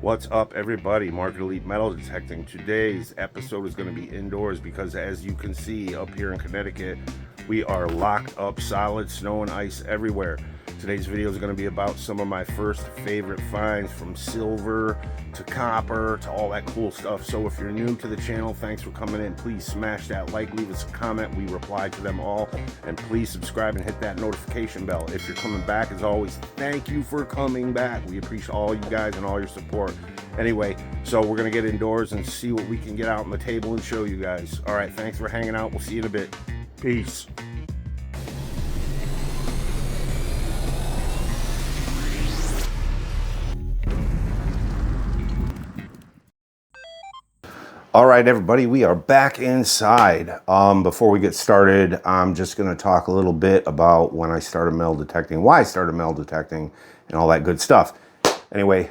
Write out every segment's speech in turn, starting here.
What's up, everybody? Market Elite Metal Detecting. Today's episode is going to be indoors because, as you can see up here in Connecticut, we are locked up solid, snow and ice everywhere. Today's video is going to be about some of my first favorite finds, from silver to copper to all that cool stuff. So if you're new to the channel, thanks for coming in. Please smash that like, leave us a comment. We reply to them all. And please subscribe and hit that notification bell. If you're coming back, as always, thank you for coming back. We appreciate all you guys and all your support. Anyway, so we're going to get indoors and see what we can get out on the table and show you guys. All right, thanks for hanging out. We'll see you in a bit. Peace. All right, everybody, we are back inside. Before we get started, I'm just going to talk a little bit about when I started metal detecting, why I started metal detecting, and all that good stuff. Anyway,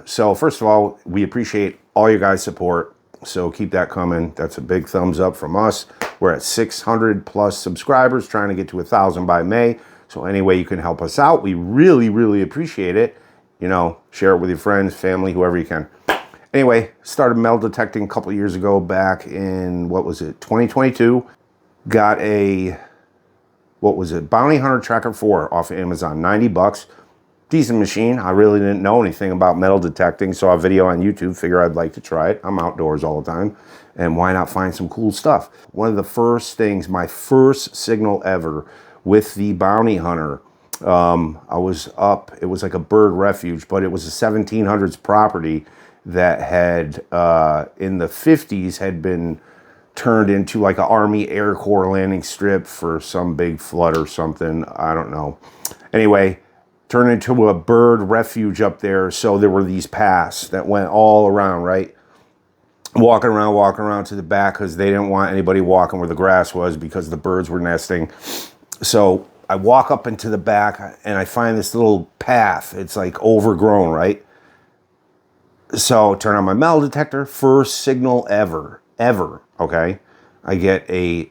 so first of all, we appreciate all your guys' support, so keep that coming. That's a big thumbs up from us. We're at 600 plus subscribers, trying to get to 1,000 by May. So any way you can help us out, we really, really appreciate it. You know, share it with your friends, family, whoever you can. Anyway, started metal detecting a couple of years ago, back in, 2022. Got a, Bounty Hunter Tracker 4 off of Amazon, 90 bucks. Decent machine. I really didn't know anything about metal detecting. Saw a video on YouTube, figure I'd like to try it. I'm outdoors all the time, and why not find some cool stuff? One of the first things, my first signal ever with the Bounty Hunter, I was up, it was like a bird refuge, but it was a 1700s property that had, in the 50s, had been turned into like an Army Air Corps landing strip for some big flood or something. I don't know. Anyway, turned into a bird refuge up there. So there were these paths that went all around, right? Walking around to the back, because they didn't want anybody walking where the grass was because the birds were nesting. So I walk up into the back and I find this little path. It's like overgrown, right? So turn on my metal detector, first signal ever, okay? I get a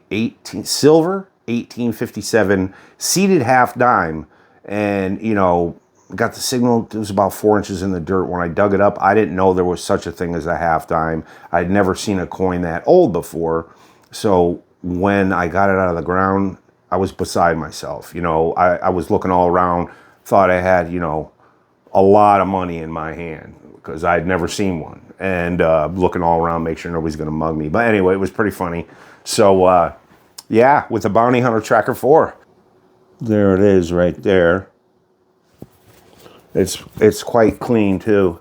silver 1857 seated half dime, and, you know, got the signal. It was about 4 inches in the dirt. When I dug it up, I didn't know there was such a thing as a half dime. I'd never seen a coin that old before. So when I got it out of the ground, I was beside myself. You know, I was looking all around, thought I had, you know, a lot of money in my hand, because I'd never seen one, and looking all around, make sure nobody's going to mug me. But anyway, it was pretty funny. So yeah, with the Bounty Hunter Tracker 4. There it is right there. It's quite clean too.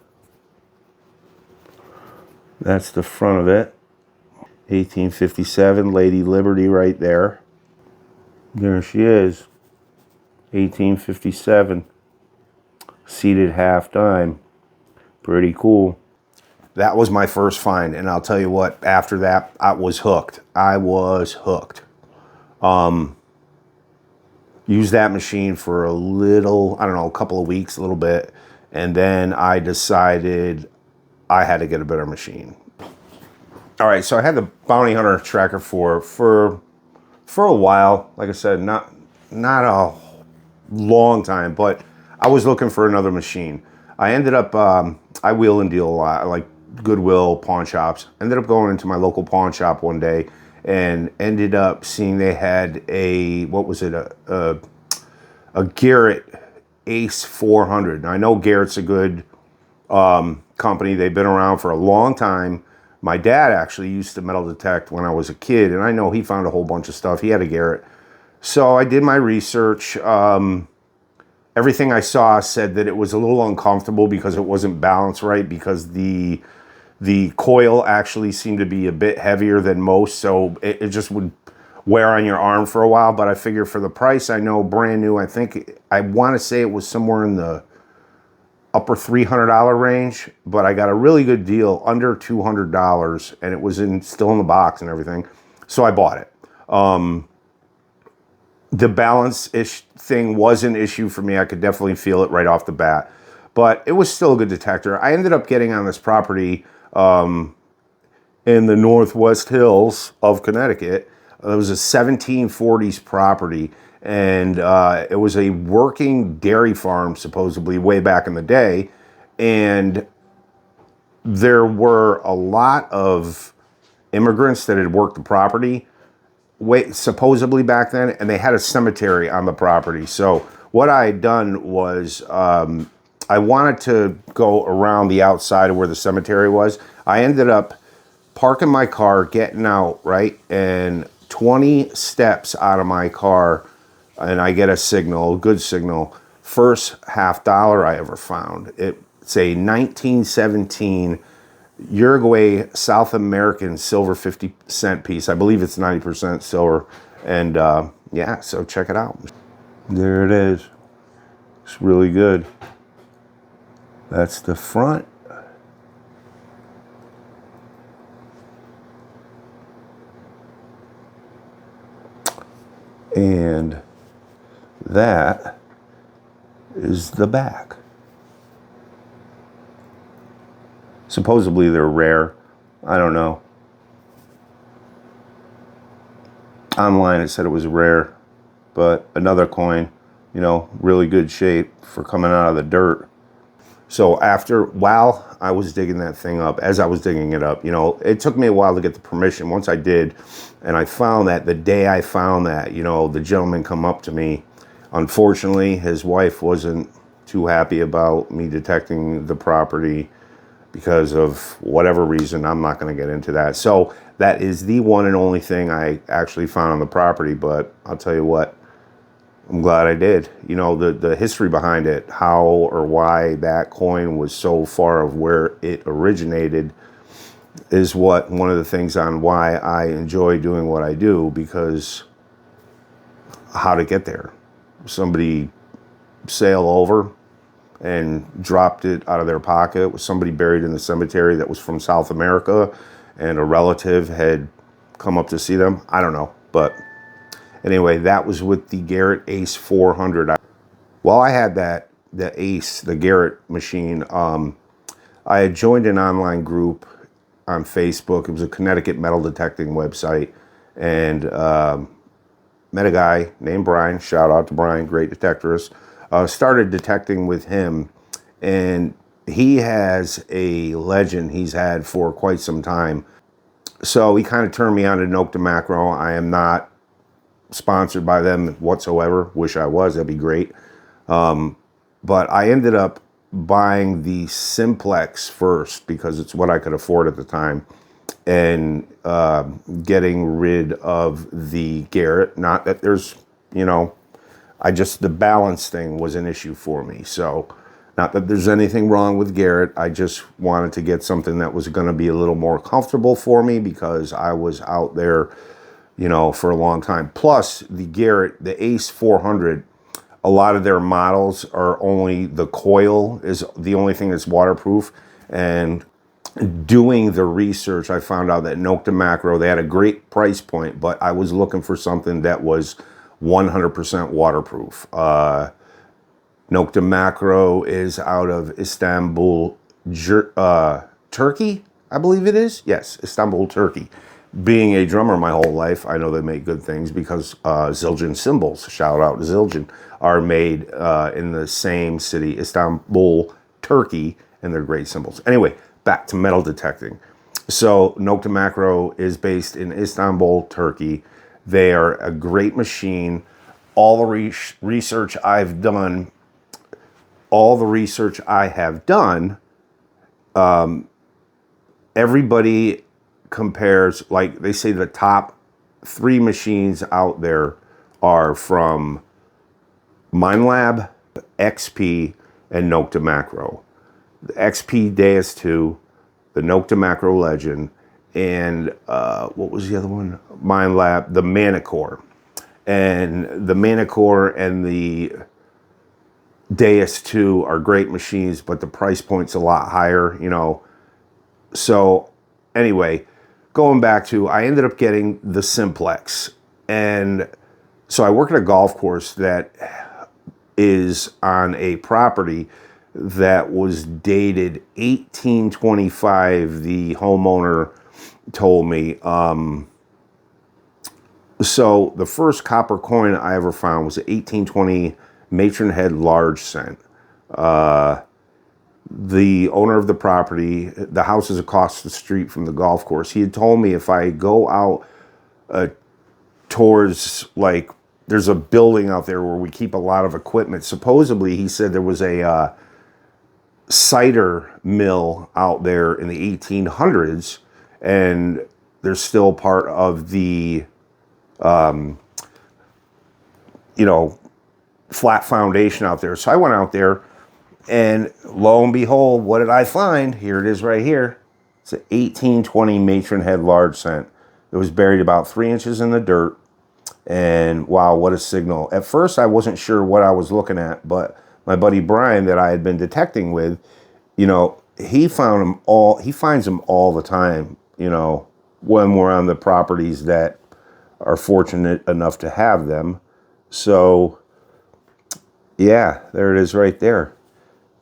That's the front of it. 1857 Lady Liberty right there. There she is. 1857. Seated half dime. Pretty cool. That was my first find, and I'll tell you what, after that, I was hooked. Used that machine for a little, I don't know, a couple of weeks, a little bit, and then I decided I had to get a better machine. All right, so I had the Bounty Hunter Tracker 4 for a while. Like I said, not a long time, but I was looking for another machine. I ended up, I wheel and deal a lot, like Goodwill, pawn shops. Ended up going into my local pawn shop one day and ended up seeing they had a, a Garrett Ace 400. Now, I know Garrett's a good company. They've been around for a long time. My dad actually used to metal detect when I was a kid, and I know he found a whole bunch of stuff. He had a Garrett. So I did my research. Everything I saw said that it was a little uncomfortable because it wasn't balanced right, because the coil actually seemed to be a bit heavier than most, so it just would wear on your arm for a while. But I figure for the price, I know brand new, I want to say it was somewhere in the upper $300 range, but I got a really good deal, under $200, and it was still in the box and everything, so I bought it. The balance-ish thing was an issue for me. I could definitely feel it right off the bat, but it was still a good detector. I ended up getting on this property in the Northwest Hills of Connecticut. It was a 1740s property, and it was a working dairy farm, supposedly, way back in the day. And there were a lot of immigrants that had worked the property supposedly back then, and they had a cemetery on the property. So what I had done was I wanted to go around the outside of where the cemetery was. I ended up parking my car, getting out, right, and 20 steps out of my car, and I get a signal, a good signal. First $50 I ever found. It's a 1917 Uruguay South American silver 50-cent piece. I believe it's 90% silver. And yeah, so check it out. There it is. It's really good. That's the front. And that is the back. Supposedly they're rare. I don't know. Online it said it was rare, but another coin, you know, really good shape for coming out of the dirt. So while I was digging that thing up, as I was digging it up, you know, it took me a while to get the permission. Once I did, and I found that, the day I found that, you know, the gentleman come up to me. Unfortunately, his wife wasn't too happy about me detecting the property because of whatever reason. I'm not going to get into that. So that is the one and only thing I actually found on the property. But I'll tell you what, I'm glad I did. You know, the history behind it, how or why that coin was so far of where it originated, is one of the things on why I enjoy doing what I do, because how to get there. Somebody sailed over and dropped it out of their pocket. It was somebody buried in the cemetery that was from South America, and a relative had come up to see them. I don't know, but anyway, that was with the Garrett Ace 400. While I had the Ace, the Garrett machine, I had joined an online group on Facebook. It was a Connecticut metal detecting website, and met a guy named Brian. Shout out to Brian, great detectorist. Started detecting with him, and he has a legend he's had for quite some time. So he kind of turned me on to Nokta Macro. I am not sponsored by them whatsoever. Wish I was, that'd be great. But I ended up buying the Simplex first because it's what I could afford at the time, and getting rid of the Garrett. Not that there's, you know, the balance thing was an issue for me. So not that there's anything wrong with Garrett. I just wanted to get something that was going to be a little more comfortable for me, because I was out there, you know, for a long time. Plus the Garrett, the Ace 400, a lot of their models are only, the coil is the only thing that's waterproof. And doing the research, I found out that Nokta Macro, they had a great price point, but I was looking for something that was 100% waterproof. Nokta Macro is out of Istanbul, Turkey, I believe it is. Yes, Istanbul, Turkey. Being a drummer my whole life, I know they make good things, because Zildjian cymbals, shout out to Zildjian, are made in the same city, Istanbul, Turkey, and they're great cymbals. Anyway, back to metal detecting. So Nokta Macro is based in Istanbul, Turkey. They are a great machine. All the research I've done, everybody compares, like they say the top 3 machines out there are from Minelab, XP, and Nokta Macro. The XP Deus 2, the Nokta Macro Legend, and what was the other one? Minelab, the Manicore. And the Manicore and the Deus 2 are great machines, but the price point's a lot higher, you know. So anyway, going back to, I ended up getting the Simplex. And so I work at a golf course that is on a property that was dated 1825, the homeowner told me. So the first copper coin I ever found was an 1820 matron head large cent. the owner of the property, the house is across the street from the golf course. He had told me if I go out towards, like, there's a building out there where we keep a lot of equipment. Supposedly, he said there was a cider mill out there in the 1800s, and there's still part of the, flat foundation out there. So I went out there, and lo and behold, what did I find? Here it is right here. It's an 1820 matron head large cent. It was buried about 3 inches in the dirt. And wow, what a signal. At first, I wasn't sure what I was looking at, but my buddy Brian that I had been detecting with, he finds them all the time, when we're on the properties that are fortunate enough to have them. So, yeah, there it is right there.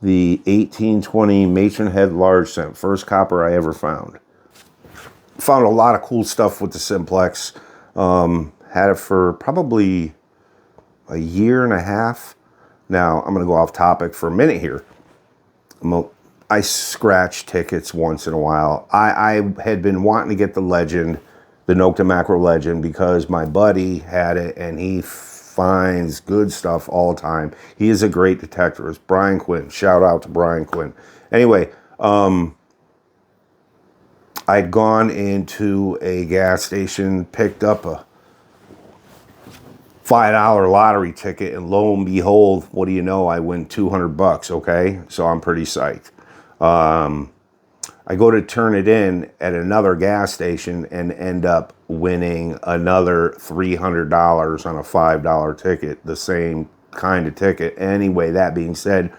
The 1820 matron head large cent, first copper I ever found. Found a lot of cool stuff with the Simplex. Had it for probably a year and a half. Now, I'm going to go off topic for a minute here. I scratch tickets once in a while. I had been wanting to get the Legend, the Nocta Macro Legend, because my buddy had it, and he finds good stuff all the time. He is a great detector. It's Brian Quinn. Shout out to Brian Quinn. Anyway, I'd gone into a gas station, picked up a $5 lottery ticket, and lo and behold, what do you know? I win $200, okay? So I'm pretty psyched. I go to turn it in at another gas station and end up winning another $300 on a $5 ticket, the same kind of ticket. Anyway, that being said,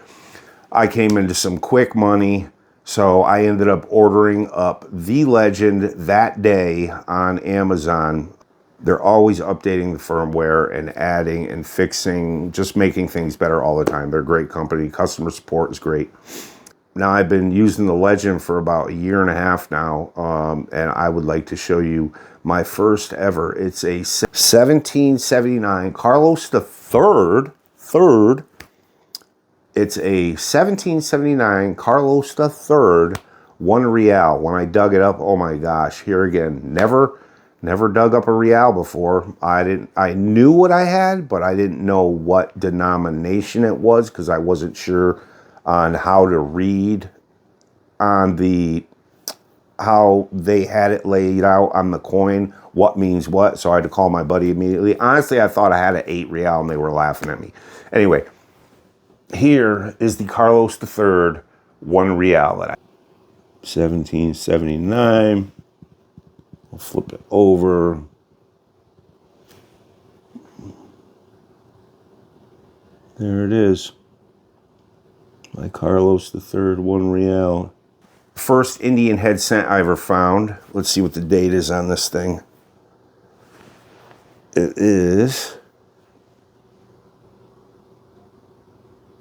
I came into some quick money, so I ended up ordering up the Legend that day on Amazon. They're always updating the firmware and adding and fixing, just making things better all the time. They're a great company. Customer support is great. Now, I've been using the Legend for about a year and a half now, and I would like to show you my first ever. It's a 1779 Carlos the Third. It's a 1779 Carlos the Third, $1. When I dug it up, oh my gosh! Here again, never dug up a real before. I knew what I had, but I didn't know what denomination it was because I wasn't sure on how to read on how they had it laid out on the coin, what means what. So I had to call my buddy immediately. Honestly, I thought I had an 8 real and they were laughing at me. Anyway, here is the Carlos III $1 that 1779. I'll flip it over. There it is. My Carlos III $1. First Indian head cent I ever found. Let's see what the date is on this thing. It is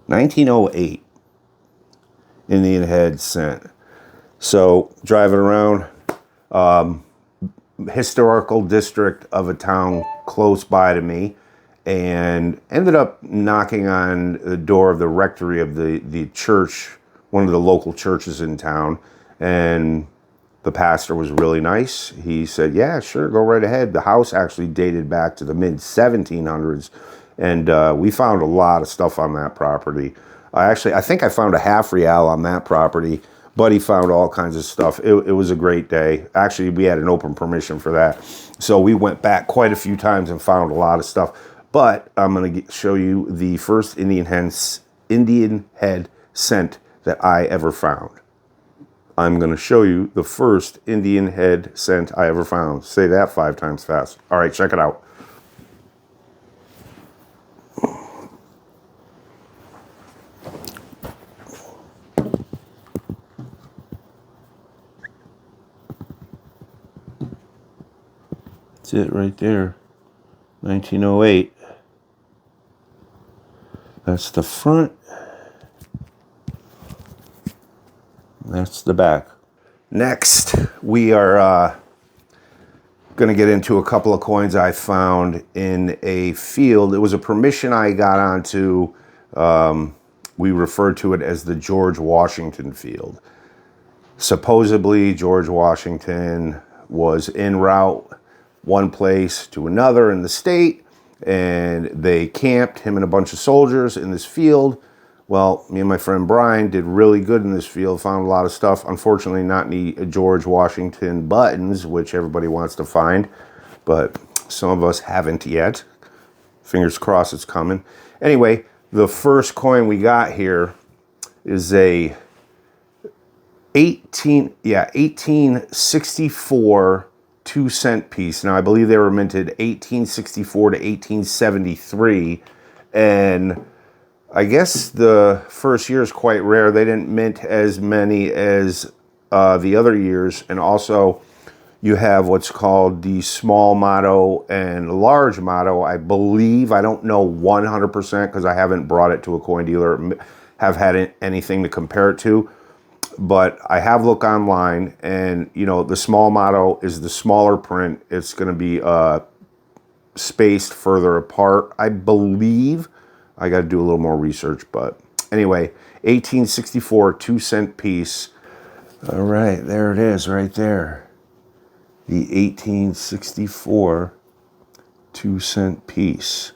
1908 Indian head cent. So driving around, historical district of a town close by to me, and ended up knocking on the door of the rectory of the church, one of the local churches in town, and the pastor was really nice. He said, yeah, sure, go right ahead. The house actually dated back to the mid-1700s, and we found a lot of stuff on that property. I think I found a half real on that property. Buddy found all kinds of stuff. It was a great day. Actually, we had an open permission for that. So we went back quite a few times and found a lot of stuff. But I'm going to show you the first Indian head cent that I ever found. I'm going to show you the first Indian head cent I ever found. Say that 5 times fast. All right, check it out. That's it right there. 1908. That's the front. That's the back. Next, we are going to get into a couple of coins I found in a field. It was a permission I got onto we refer to it as the George Washington field. Supposedly, George Washington was en route one place to another in the state, and they camped, him and a bunch of soldiers, in this field. Well, me and my friend Brian did really good in this field, found a lot of stuff. Unfortunately, not any George Washington buttons, which everybody wants to find, but some of us haven't yet. Fingers crossed it's coming. Anyway, the first coin we got here is a 1864 2-cent piece. Now, I believe they were minted 1864 to 1873, and I guess the first year is quite rare. They didn't mint as many as the other years. And also, you have what's called the small motto and large motto, I believe. I don't know 100% because I haven't brought it to a coin dealer, have had anything to compare it to. But I have looked online, and, you know, the small motto is the smaller print. It's going to be spaced further apart, I believe. I got to do a little more research, but anyway, 1864 2-cent piece. All right, there it is right there. The 1864 2-cent piece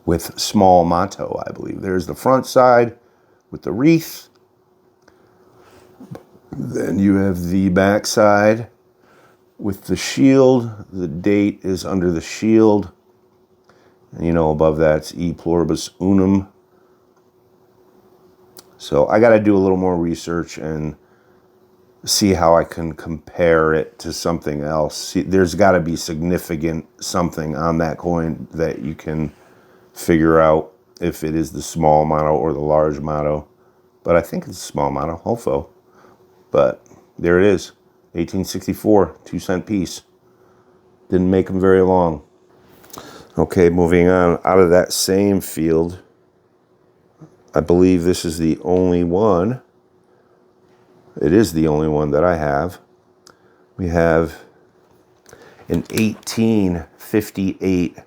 with small motto, I believe. There's the front side with the wreath. Then you have the back side with the shield. The date is under the shield. And, you know, above that's E Pluribus Unum. So I got to do a little more research and see how I can compare it to something else. See, there's got to be significant something on that coin that you can figure out if it is the small motto or the large motto. But I think it's a small motto, hopefully. But there it is, 1864, 2-cent piece. Didn't make them very long. Okay, moving on, out of that same field, I believe this is the only one. It is the only one that I have. We have an 1858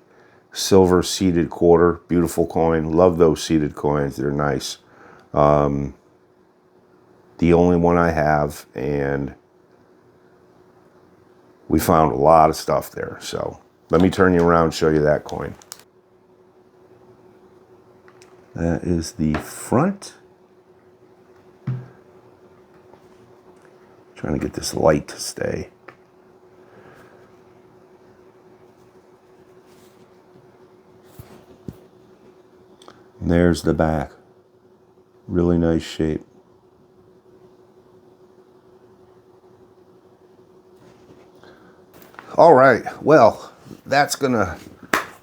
silver seeded quarter. Beautiful coin. Love those seeded coins. They're nice. The only one I have, and we found a lot of stuff there. So let me turn you around and show you that coin. That is the front. Trying to get this light to stay. And there's the back. Really nice shape. All right, well, that's gonna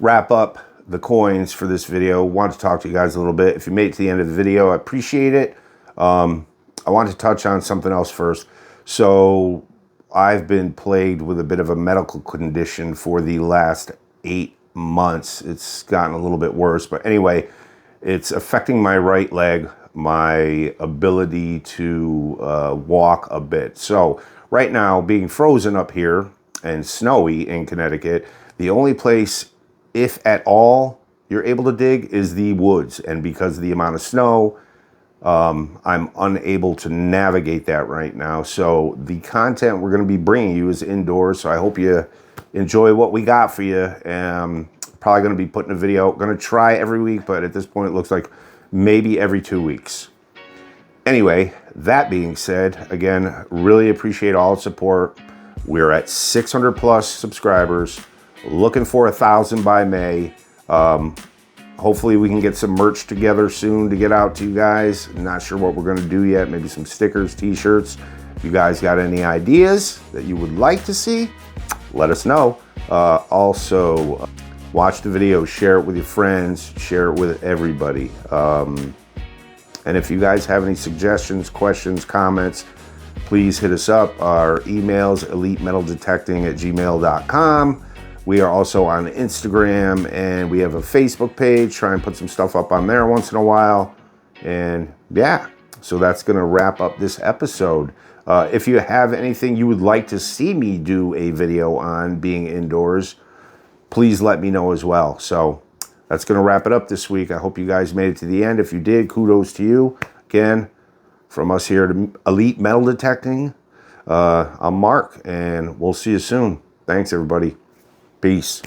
wrap up the coins for this video. Want to talk to you guys a little bit. If you made it to the end of the video, I appreciate it. I want to touch on something else first. So I've been plagued with a bit of a medical condition for the last 8 months. It's gotten a little bit worse, but anyway, it's affecting my right leg, my ability to walk a bit. So right now, being frozen up here and snowy in Connecticut, the only place, if at all, you're able to dig is the woods. And because of the amount of snow, I'm unable to navigate that right now. So the content we're going to be bringing you is indoors. So I hope you enjoy what we got for you. Probably going to be putting a video, going to try every week, but at this point it looks like maybe every 2 weeks. Anyway, that being said, again, really appreciate all the support. We're at 600 plus subscribers, looking for 1,000 by May. Hopefully we can get some merch together soon to get out to you guys. Not sure what we're going to do yet. Maybe some stickers, t-shirts. If you guys got any ideas that you would like to see, let us know. Also, watch the video, share it with your friends, share it with everybody. And if you guys have any suggestions, questions, comments, please hit us up. Our email's elitemetaldetecting@gmail.com. We are also on Instagram, and we have a Facebook page. Try and put some stuff up on there once in a while. And yeah, so that's going to wrap up this episode. If you have anything you would like to see me do a video on being indoors, please let me know as well. So that's going to wrap it up this week. I hope you guys made it to the end. If you did, kudos to you. Again, from us here at Elite Metal Detecting, I'm Mark, and we'll see you soon. Thanks, everybody. Peace.